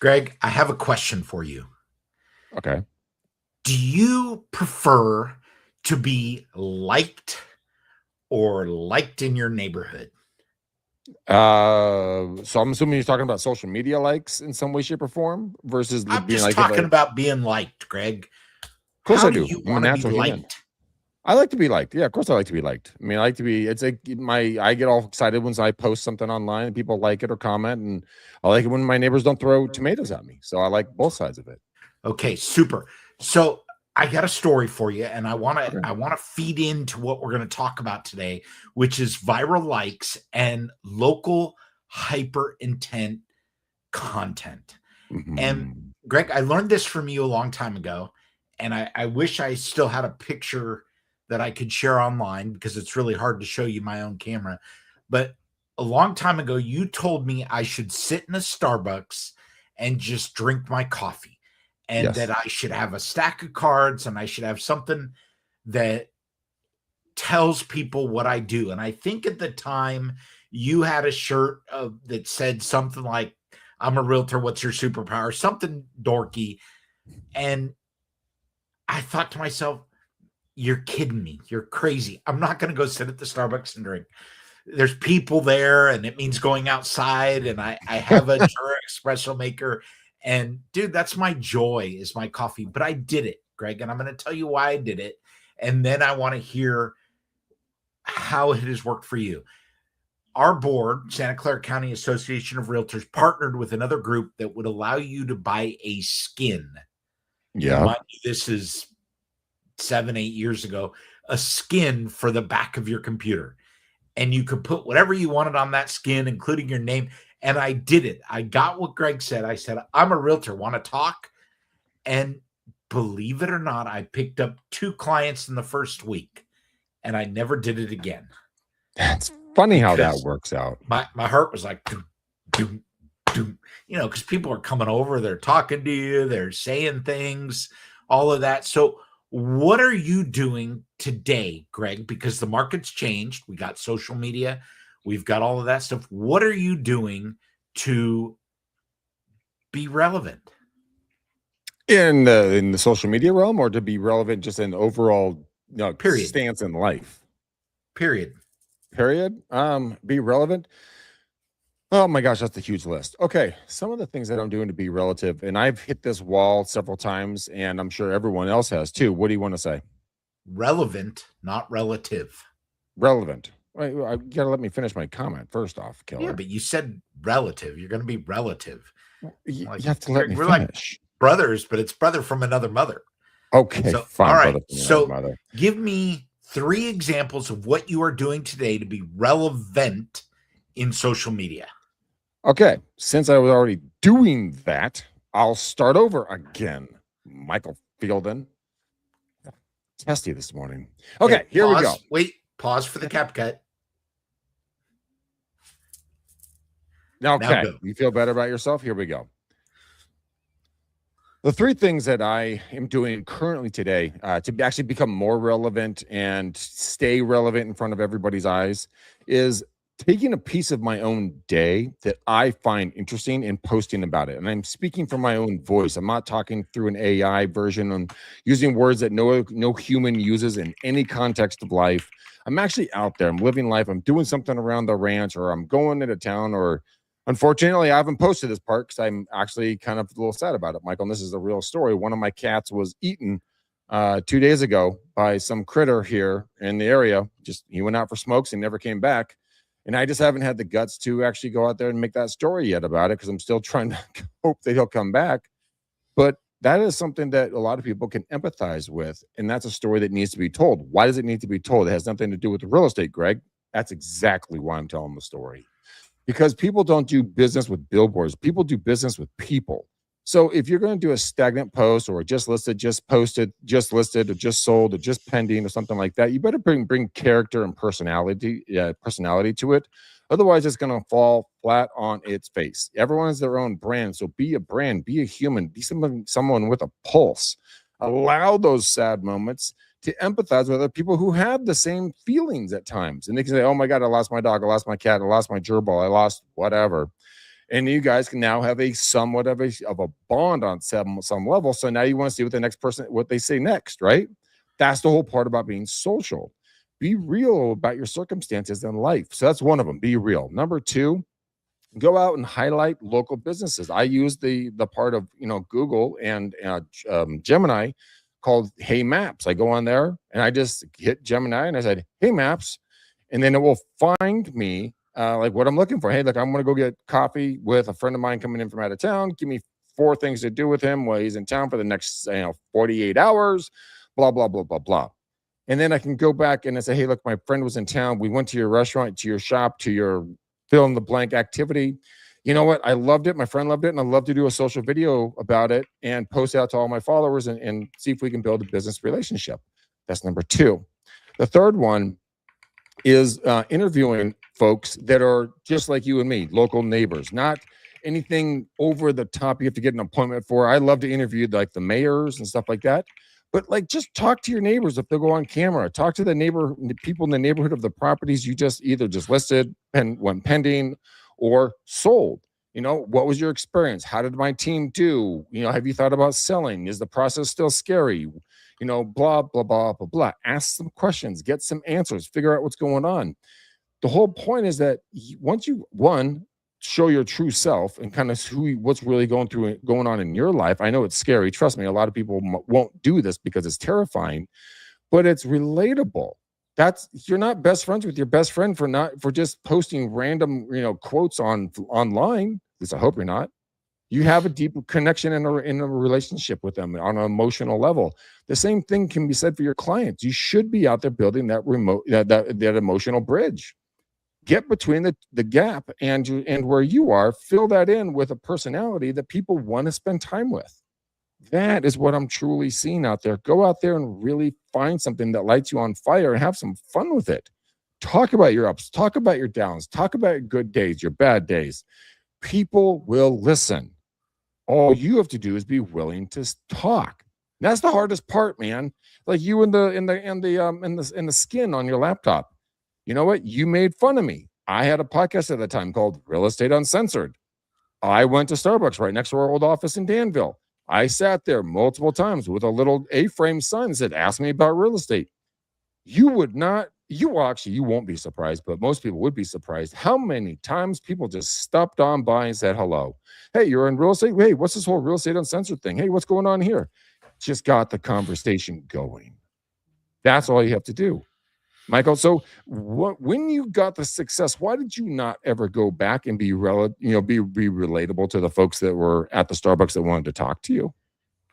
Greg, I have a question for you. Okay. Do you prefer to be liked or liked in your neighborhood? So I'm assuming you're talking about social media likes in some way, shape, or form versus I'm being just like, if I, talking of about being liked, Greg. course How I do do. you I'm a want to be natural human. liked? I like to be liked. Yeah, of course I like to be liked. I mean, I like to be, I get all excited when I post something online and people like it or comment. And I like it when my neighbors don't throw tomatoes at me. So I like both sides of it. Okay, super. So I got a story for you, and I want to Okay. I want to feed into what we're going to talk about today, which is viral likes and local hyper intent content. And Mhm. Greg, I learned this from you a long time ago, and I wish I still had a picture that I could share online because it's really hard to show you my own camera. But a long time ago, you told me I should sit in a Starbucks and just drink my coffee, and that Yes. I should have a stack of cards and I should have something that tells people what I do. And I think at the time you had a shirt that said something like, I'm a realtor, what's your superpower? Something dorky. And I thought to myself, you're kidding me. You're crazy. I'm not going to go sit at the Starbucks and drink. There's people there, and it means going outside. And I have a Jura espresso maker. And dude, that's my joy is my coffee. But I did it, Greg. And I'm going to tell you why I did it. And then I want to hear how it has worked for you. Our board, Santa Clara County Association of Realtors, partnered with another group that would allow you to buy a skin. Now, Yeah. mind you, this is 7, 8 years ago, a skin for the back of your computer. And you could put whatever you wanted on that skin, including your name. And I did it. I got what Greg said. I said, I'm a realtor, want to talk? And believe it or not, I picked up 2 clients in the first week and I never did it again That's funny how that because works out. my heart was like, doom, doom, doom, because people are coming over, they're talking to you, they're saying things, all of that. So, what are you doing today, Greg? Because the market's changed. We got social media, we've got all of that stuff. What are you doing to be relevant? In the social media realm, or to be relevant just in overall Period. stance in life. Period. Period. Be relevant. Oh my gosh, that's a huge list. Okay, some of the things that I'm doing to be relative, and I've hit this wall several times, and I'm sure everyone else has too. What do you want to say? Relevant, not relative. Relevant. Wait, you gotta let me finish my comment first off, Yeah, killer. but you said relative. You're going to be relative. You Like, have to let Greg, me we're like finish. brothers, but it's brother from another mother. Okay, So, all fine, right. brother from another So, mother. give me 3 examples of what you are doing today to be relevant in social media. Okay, since I was already doing that, I'll start over again. Michael Fielden. Testy this morning. Okay, Okay, here we go. pause. Wait, pause for the cap cut. Now Okay, go. you feel better about yourself? Here we go. The 3 things that I am doing currently today to actually become more relevant and stay relevant in front of everybody's eyes is taking a piece of my own day that I find interesting and posting about it. And I'm speaking from my own voice. I'm not talking through an AI version and using words that no human uses in any context of life. I'm actually out there. I'm living life. I'm doing something around the ranch, or I'm going into town, or unfortunately, I haven't posted this part because I'm actually kind of a little sad about it, Michael. And this is a real story. One of my cats was eaten 2 days ago by some critter here in the area. Just he went out for smokes and never came back. And I just haven't had the guts to actually go out there and make that story yet about it because I'm still trying to hope that he'll come back. But that is something that a lot of people can empathize with. And that's a story that needs to be told. Why does it need to be told? It has nothing to do with the real estate, Greg. That's exactly why I'm telling the story, because people don't do business with billboards. People do business with people. So if you're going to do a stagnant post, or just listed, just posted, just listed, or just sold, or just pending, or something like that, you better bring character and personality to it. Otherwise, it's going to fall flat on its face. Everyone has their own brand, so be a brand, be a human, be someone with a pulse. Allow those sad moments to empathize with other people who have the same feelings at times. And they can say, oh my God, I lost my dog, I lost my cat, I lost my gerbil, I lost whatever. And you guys can now have a somewhat of a bond on some level. So now you want to see what the next person, what they say next, right? That's the whole part about being social. Be real about your circumstances in life. So that's one of them. Be real. Number two, go out and highlight local businesses. I use the part of Google and Gemini called Hey Maps. I go on there and I just hit Gemini and I said Hey Maps, and then it will find me like what I'm looking for. Hey, look, I'm going to go get coffee with a friend of mine coming in from out of town. Give me 4 things to do with him while he's in town for the next 48 hours. Blah blah blah blah blah. And then I can go back and I say, hey, look, my friend was in town. We went to your restaurant, to your shop, to your fill in the blank activity. You know what? I loved it. My friend loved it. And I'd love to do a social video about it and post it out to all my followers and see if we can build a business relationship. That's number 2. The third one is interviewing folks that are just like you and me, local neighbors, not anything over the top you have to get an appointment for. I love to interview like the mayors and stuff like that. But like, just talk to your neighbors if they'll go on camera. Talk to the people in the neighborhood of the properties you just either just listed and went pending or sold. What was your experience? How did my team do? Have you thought about selling? Is the process still scary? Blah, blah, blah, blah, blah. Ask some questions, get some answers, figure out what's going on. The whole point is that once you, show your true self and kind of what's really going on in your life. I know it's scary. Trust me, a lot of people won't do this because it's terrifying, but it's relatable. You're not best friends with your best friend for just posting random, quotes online. At least I hope you're not. You have a deep connection in a relationship with them on an emotional level. The same thing can be said for your clients. You should be out there building that that emotional bridge. Get between the gap and where you are, fill that in with a personality that people want to spend time with. That is what I'm truly seeing out there. Go out there and really find something that lights you on fire and have some fun with it. Talk about your ups, talk about your downs, talk about your good days, your bad days. People will listen. All you have to do is be willing to talk. That's the hardest part, man. Like you in the skin on your laptop. You know what? You made fun of me. I had a podcast at the time called Real Estate Uncensored. I went to Starbucks right next to our old office in Danville. I sat there multiple times with a little A-frame sign that said, ask me about real estate. You won't be surprised, but most people would be surprised how many times people just stopped on by and said hello. Hey, you're in real estate? Hey, what's this whole Real Estate Uncensored thing? Hey, what's going on here? Just got the conversation going. That's all you have to do. Michael, so when you got the success, why did you not ever go back and be relatable to the folks that were at the Starbucks that wanted to talk to you?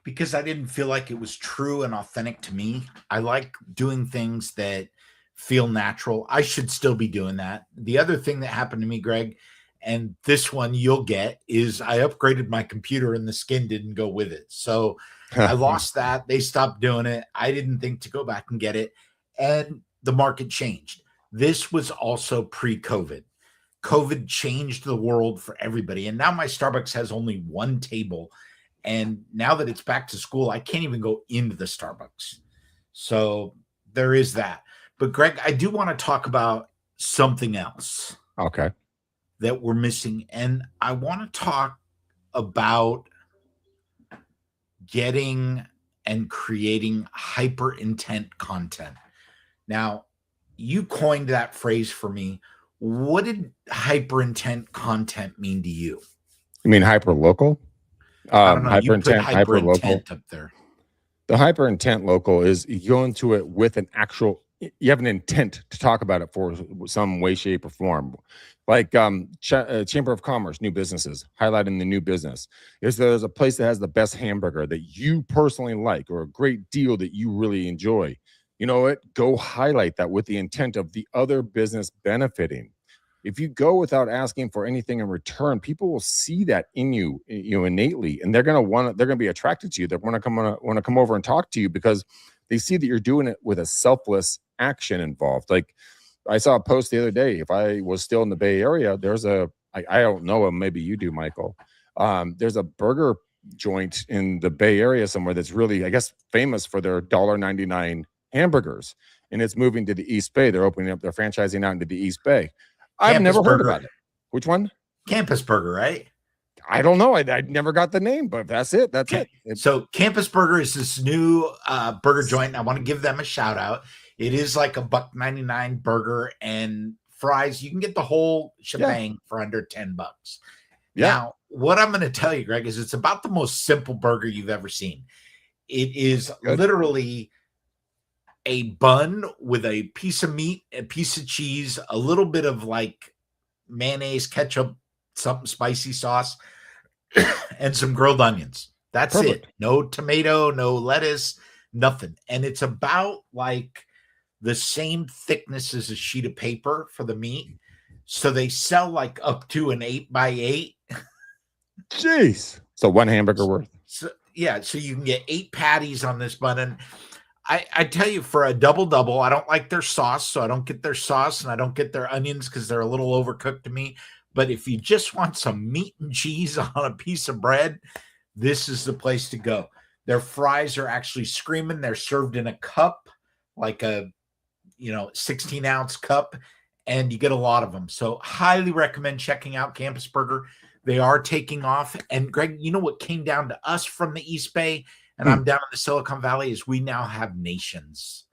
Because I didn't feel like it was true and authentic to me. I like doing things that feel natural. I should still be doing that. The other thing that happened to me, Greg, and this one you'll get, is I upgraded my computer and the skin didn't go with it. So I lost that. They stopped doing it. I didn't think to go back and get it. And the market changed. This was also pre-COVID. COVID changed the world for everybody. And now my Starbucks has only one table. And now that it's back to school, I can't even go into the Starbucks. So there is that. But Greg, I do want to talk about something else. Okay. That we're missing. And I want to talk about getting and creating hyper intent content. Now, you coined that phrase for me. What did hyper intent content mean to you? You mean hyper local? I don't know. You put hyper intent up there. The hyper intent local is you go into it with an actual, you have an intent to talk about it for some way, shape, or form. Like Chamber of Commerce, new businesses, highlighting the new business. Is there's a place that has the best hamburger that you personally like, or a great deal that you really enjoy. You know what? Go highlight that with the intent of the other business benefiting. If you go without asking for anything in return, people will see that in you, innately, and they're gonna be attracted to you. They're want to come over and talk to you because they see that you're doing it with a selfless action involved. Like I saw a post the other day. If I was still in the Bay Area, I don't know, maybe you do, Michael. There's a burger joint in the Bay Area somewhere that's really, I guess, famous for their $1.99 hamburgers, and it's moving to the East Bay. They're opening up, they're franchising out into the East Bay. I've never heard about it. Which one? Campus Burger, right? I don't know. I never got the name, but that's it. That's Okay. it. So Campus Burger is this new burger joint, and I want to give them a shout out. It is like a $1.99 burger and fries. You can get the whole Yeah. shebang for under $10. Yeah. Now, what I'm going to tell you, Greg, is it's about the most simple burger you've ever seen. It is Good. literally a bun with a piece of meat, a piece of cheese, a little bit of like mayonnaise, ketchup, something spicy sauce, and some grilled onions. That's Perfect. it. No tomato, no lettuce, nothing. And it's about like the same thickness as a sheet of paper for the meat. So they sell like up to an 8x8. Jeez. So one hamburger worth. So yeah, so you can get 8 patties on this bun. And I tell you, for a double, I don't like their sauce, so I don't get their sauce and I don't get their onions because they're a little overcooked to me. But if you just want some meat and cheese on a piece of bread, this is the place to go. Their fries are actually screaming. They're served in a cup, like a 16-ounce cup, and you get a lot of them. So highly recommend checking out Campus Burger. They are taking off. And Greg, you know what came down to us from the East Bay, and I'm down in the Silicon Valley, is we now have Nations.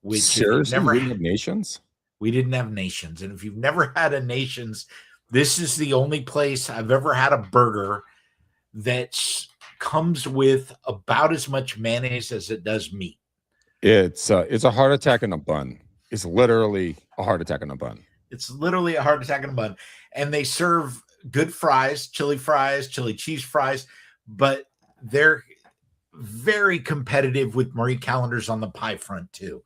Which Seriously, we didn't have Nations? We didn't have Nations. And if you've never had a Nations, this is the only place I've ever had a burger that comes with about as much mayonnaise as it does meat. It's a heart attack in a bun. It's literally a heart attack in a bun. It's literally a heart attack in a bun. And they serve good fries, chili cheese fries, but they're very competitive with Marie Callender's on the pie front too.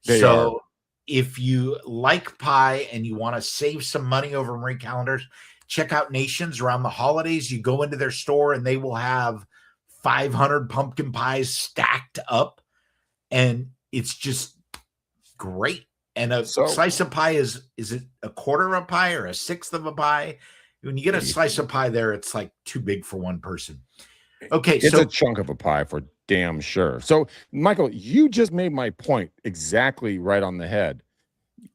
They are. If you like pie and you want to save some money over Marie Callender's, check out Nations. Around the holidays, you go into their store and they will have 500 pumpkin pies stacked up, and it's just great. And a slice of pie is it a quarter of a pie or a sixth of a pie? When you get a slice of pie there, it's like too big for one person. Okay, it's a chunk of a pie for damn sure. So, Michael, you just made my point exactly right on the head.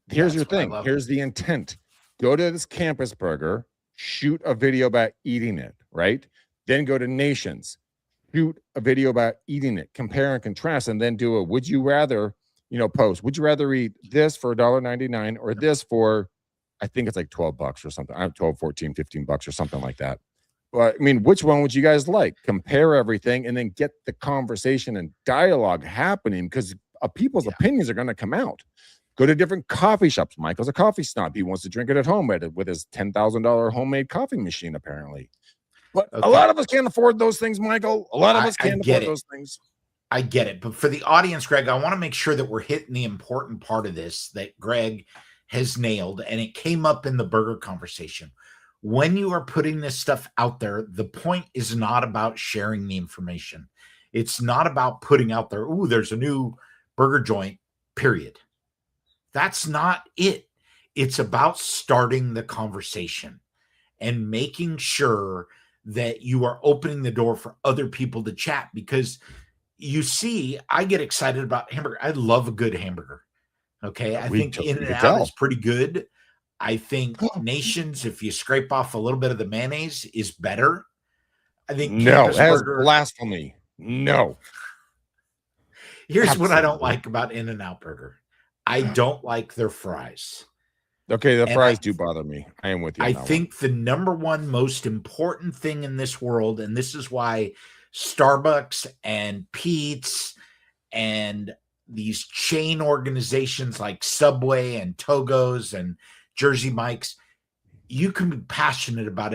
Here's your thing. Here's the intent. Go to this Campus Burger, shoot a video about eating it, right? Then go to Nations, shoot a video about eating it, compare and contrast, and then do a would you rather, post. Would you rather eat this for $1.99 or this for, I think it's like $12 or something. I'm 12, 14, $15 or something like that. Well, I mean, which one would you guys like? Compare everything and then get the conversation and dialogue happening, because people's opinions are going to come out. Go to different coffee shops. Michael's a coffee snob. He wants to drink it at home with his $10,000 homemade coffee machine, apparently. But a lot of us can't afford those things, Michael. A lot of us can't afford those things. I get it. But for the audience, Greg, I want to make sure that we're hitting the important part of this that Greg has nailed, and it came up in the burger conversation. When you are putting this stuff out there, the point is not about sharing the information. It's not about putting out there, ooh, there's a new burger joint, period. That's not it. It's about starting the conversation and making sure that you are opening the door for other people to chat, because you see, I get excited about hamburger. I love a good hamburger. Okay. I think In-N-Out is pretty good. I think Nations, if you scrape off a little bit of the mayonnaise, is better. I think that's blasphemy. No. Here's what I don't like about In-N-Out Burger. I don't like their fries. Okay, the fries do bother me. I am with you. I think the number one most important thing in this world, and this is why Starbucks and Pete's and these chain organizations like Subway and Togo's and Jersey Mike's, you can be passionate about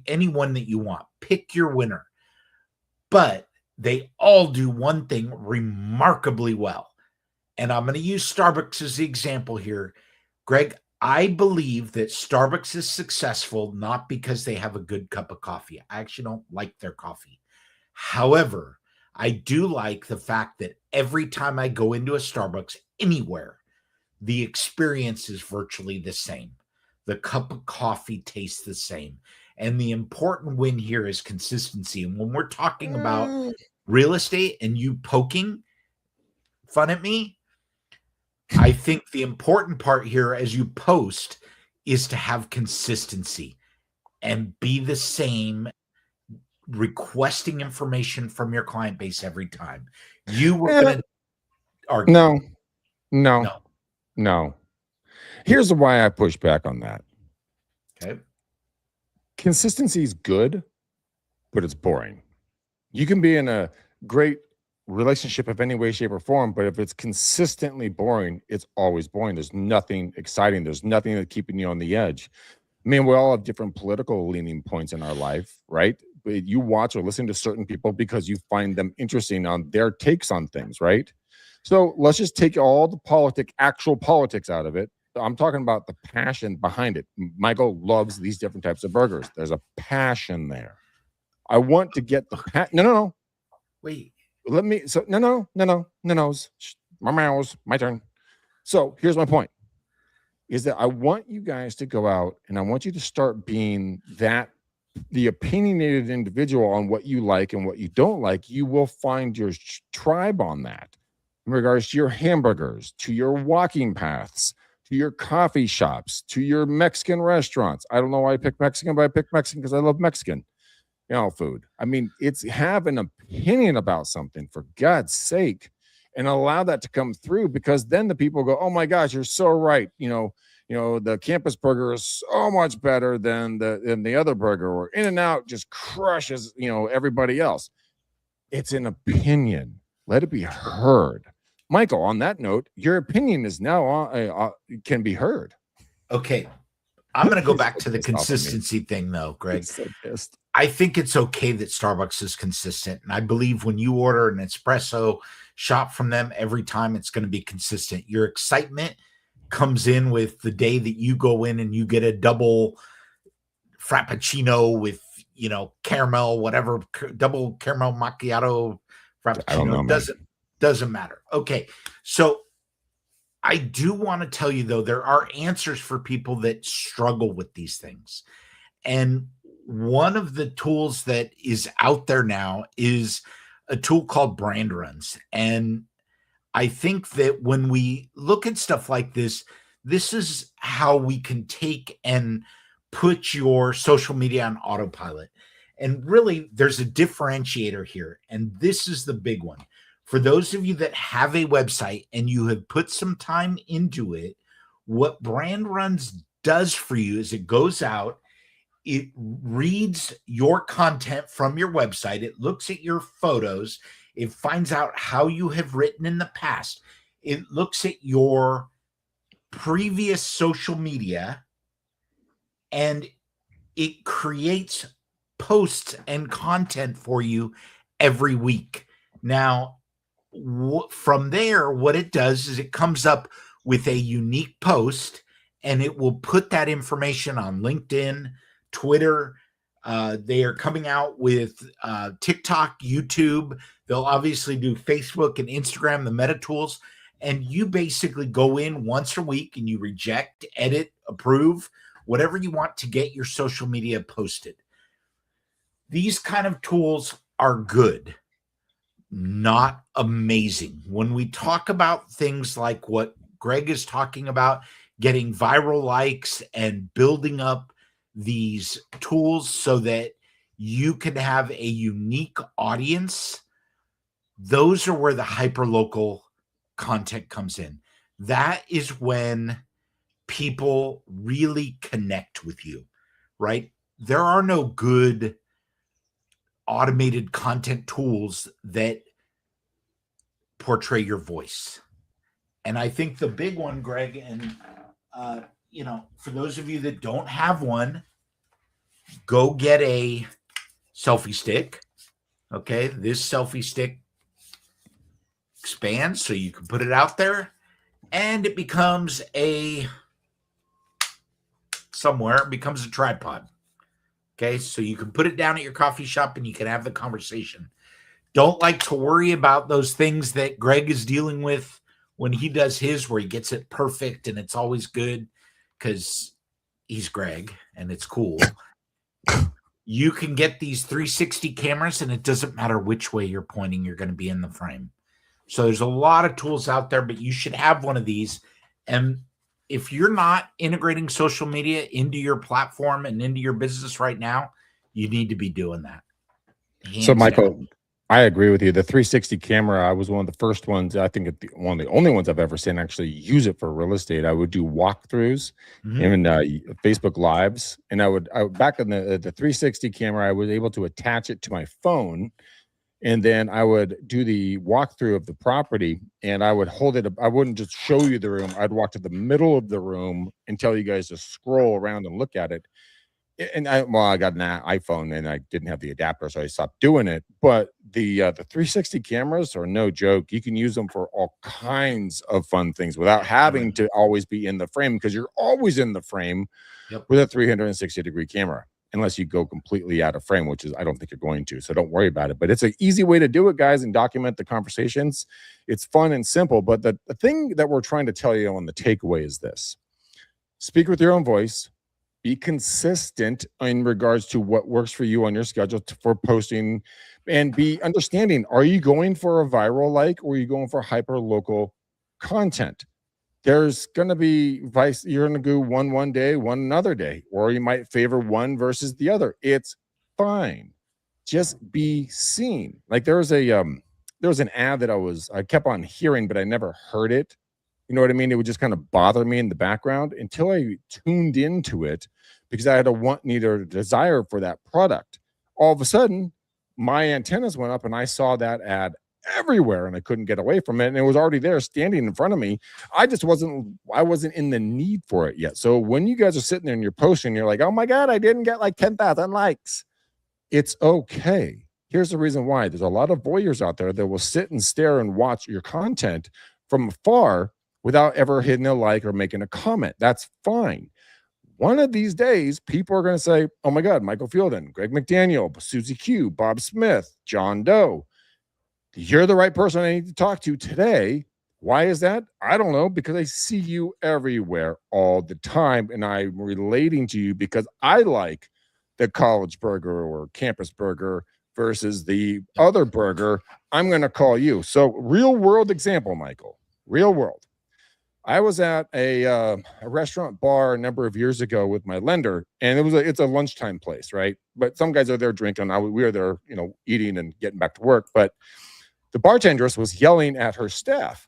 anyone that you want. Pick your winner. But they all do one thing remarkably well. And I'm going to use Starbucks as the example here. Greg, I believe that Starbucks is successful not because they have a good cup of coffee. I actually don't like their coffee. However, I do like the fact that every time I go into a Starbucks anywhere, the experience is virtually the same. The cup of coffee tastes the same. And the important win here is consistency. And when we're talking about real estate and you poking fun at me, I think the important part here as you post is to have consistency. and be the same, requesting information from your client base every time. You were going to argue. No, no, No. no. Here's why I push back on that. Okay. Consistency is good, but it's boring. You can be in a great relationship of any way, shape, or form, but if it's consistently boring, it's always boring. There's nothing exciting. There's nothing that's keeping you on the edge. I mean, we all have different political leaning points in our life, right? But you watch or listen to certain people because you find them interesting on their takes on things, right? So let's just take all the actual politics out of it. I'm talking about the passion behind it. Michael loves these different types of burgers. There's a passion there. I want to get the no. Wait. Let me. So no. My turn. So here's my point: is that I want you guys to go out and I want you to start being the opinionated individual on what you like and what you don't like. You will find your tribe on that in regards to your hamburgers, to your walking paths, to your coffee shops, to your Mexican restaurants. I don't know why I picked Mexican, but I picked Mexican because I love Mexican, food. I mean, it's have an opinion about something, for God's sake, and allow that to come through, because then the people go, oh my gosh, you're so right. The campus burger is so much better than the other burger, or In-N-Out just crushes, everybody else. It's an opinion. Let it be heard. Michael, on that note, your opinion is now can be heard. Okay. I'm going to go back to the consistency thing, though, Greg. So pissed. I think it's okay that Starbucks is consistent. And I believe when you order an espresso shop from them, every time it's going to be consistent. Your excitement comes in with the day that you go in and you get a double frappuccino with, caramel, whatever, double caramel macchiato frappuccino. I don't know, doesn't matter. Okay. So I do want to tell you, though, there are answers for people that struggle with these things. And one of the tools that is out there now is a tool called Brand Runs. And I think that when we look at stuff like this is how we can take and put your social media on autopilot. And really, there's a differentiator here. And this is the big one. For those of you that have a website and you have put some time into it, what Brand Runs does for you is it goes out, it reads your content from your website, it looks at your photos, it finds out how you have written in the past, it looks at your previous social media, and it creates posts and content for you every week. Now, from there, what it does is it comes up with a unique post, and it will put that information on LinkedIn, Twitter. They are coming out with TikTok, YouTube. They'll obviously do Facebook and Instagram, the meta tools. And you basically go in once a week and you reject, edit, approve, whatever you want to get your social media posted. These kind of tools are good, not amazing. When we talk about things like what Greg is talking about, getting viral likes and building up these tools so that you can have a unique audience, those are where the hyperlocal content comes in. That is when people really connect with you, right? There are no good automated content tools that portray your voice. And I think the big one, Greg, and for those of you that don't have one, go get a selfie stick. Okay, this selfie stick expands so you can put it out there, and it becomes it becomes a tripod. Okay, so you can put it down at your coffee shop and you can have the conversation. Don't like to worry about those things that Greg is dealing with when he does his, where he gets it perfect and it's always good because he's Greg and it's cool. You can get these 360 cameras and it doesn't matter which way you're pointing, you're going to be in the frame. So there's a lot of tools out there, but you should have one of these. And if you're not integrating social media into your platform and into your business right now, you need to be doing that. So, Hands Michael, down. I agree with you. The 360 camera, I was one of the first ones, I think one of the only ones I've ever seen actually use it for real estate. I would do walkthroughs and Facebook Lives, and I would back in the 360 camera, I was able to attach it to my phone, and then I would do the walkthrough of the property, and I would hold it. I wouldn't just show you the room. I'd walk to the middle of the room and tell you guys to scroll around and look at it. And I got an iPhone and I didn't have the adapter, so I stopped doing it. But the 360 cameras are no joke. You can use them for all kinds of fun things without having to always be in the frame, because you're always in the frame with a 360-degree camera, unless you go completely out of frame, which is I don't think you're going to. So don't worry about it. But it's an easy way to do it, guys, and document the conversations. It's fun and simple. But the thing that we're trying to tell you on the takeaway is this: speak with your own voice. Be consistent in regards to what works for you on your schedule for posting, and be understanding. Are you going for a viral like, or are you going for hyper local content? There's going to be vice. You're going to do one day, one another day, or you might favor one versus the other. It's fine. Just be seen. Like there was an ad that I kept on hearing, but I never heard it. You know what I mean? It would just kind of bother me in the background until I tuned into it, because I had a want, need, or desire for that product. All of a sudden, my antennas went up and I saw that ad everywhere and I couldn't get away from it. And it was already there standing in front of me. I wasn't in the need for it yet. So when you guys are sitting there and you're posting, you're like, oh my God, I didn't get like 10,000 likes. It's okay. Here's the reason why. There's a lot of voyeurs out there that will sit and stare and watch your content from afar without ever hitting a like or making a comment. That's fine. One of these days, people are going to say, oh my God, Michael Fielden, Greg McDaniel, Susie Q, Bob Smith, John Doe. You're the right person I need to talk to today. Why is that? I don't know, because I see you everywhere all the time, and I'm relating to you because I like the college burger or campus burger versus the other burger. I'm going to call you. So real world example, Michael, real world. I was at a restaurant bar a number of years ago with my lender, and it's a lunchtime place, right? But some guys are there drinking. We were there, eating and getting back to work. But the bartendress was yelling at her staff.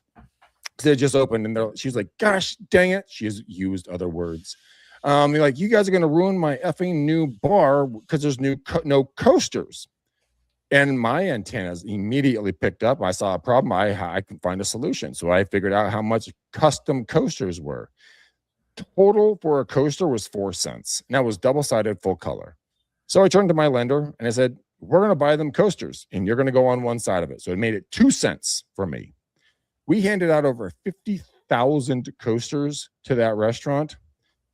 They just opened, and she's like, "Gosh, dang it!" She's used other words. They're like, "You guys are going to ruin my effing new bar because there's no coasters." And my antennas immediately picked up. I saw a problem. I can find a solution. So I figured out how much custom coasters were. Total for a coaster was 4 cents. And that was double-sided, full color. So I turned to my lender and I said, we're going to buy them coasters, and you're going to go on one side of it. So it made it 2 cents for me. We handed out over 50,000 coasters to that restaurant.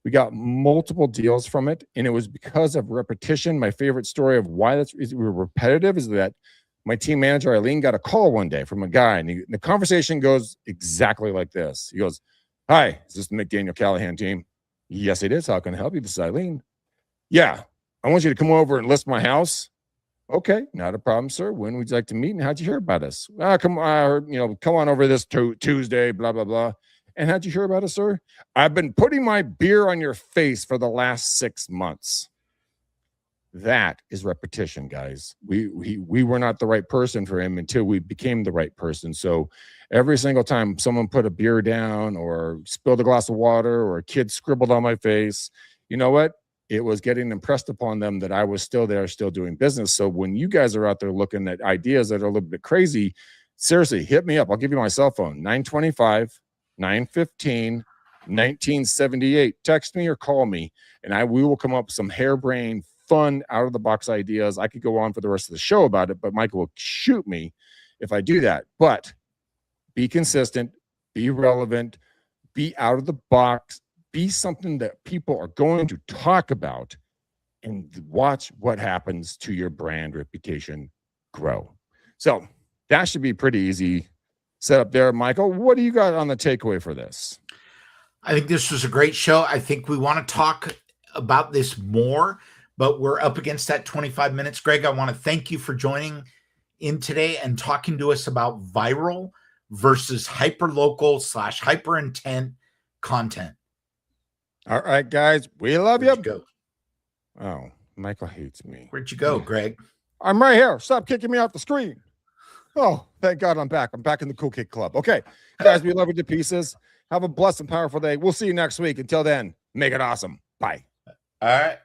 We got multiple deals from it, and it was because of repetition. My favorite story of why we're repetitive is that my team manager, Eileen, got a call one day from a guy, and the conversation goes exactly like this. He goes, "Hi, is this the McDaniel Callahan team?" "Yes, it is. How can I help you?" "This is Eileen." "Yeah, I want you to come over and list my house." "Okay, not a problem, sir. When would you like to meet, and how'd you hear about us?" Come on over this Tuesday, blah, blah, blah." "And how'd you hear about us, sir?" "I've been putting my beer on your face for the last 6 months." That is repetition, guys. We were not the right person for him until we became the right person. So every single time someone put a beer down or spilled a glass of water or a kid scribbled on my face, you know what? It was getting impressed upon them that I was still there, still doing business. So when you guys are out there looking at ideas that are a little bit crazy, seriously, hit me up. I'll give you my cell phone, 925 915 1978. Text me or call me, and we will come up with some harebrained, fun, out of the box ideas. I could go on for the rest of the show about it, but Michael will shoot me if I do that. But be consistent, be relevant, be out of the box, be something that people are going to talk about, and watch what happens to your brand reputation grow. So that should be pretty easy set up there. Michael, what do you got on the takeaway for this? I think this was a great show. I think we want to talk about this more, but we're up against that 25 minutes. Greg, I want to thank you for joining in today and talking to us about viral versus hyper local / hyper intent content. All right, guys. We love Where'd you. you go? Oh, Michael hates me. Where'd you go, Greg? I'm right here. Stop kicking me off the screen. Oh, thank God I'm back. I'm back in the Cool Kid Club. Okay, guys, we love you to pieces. Have a blessed and powerful day. We'll see you next week. Until then, make it awesome. Bye. All right.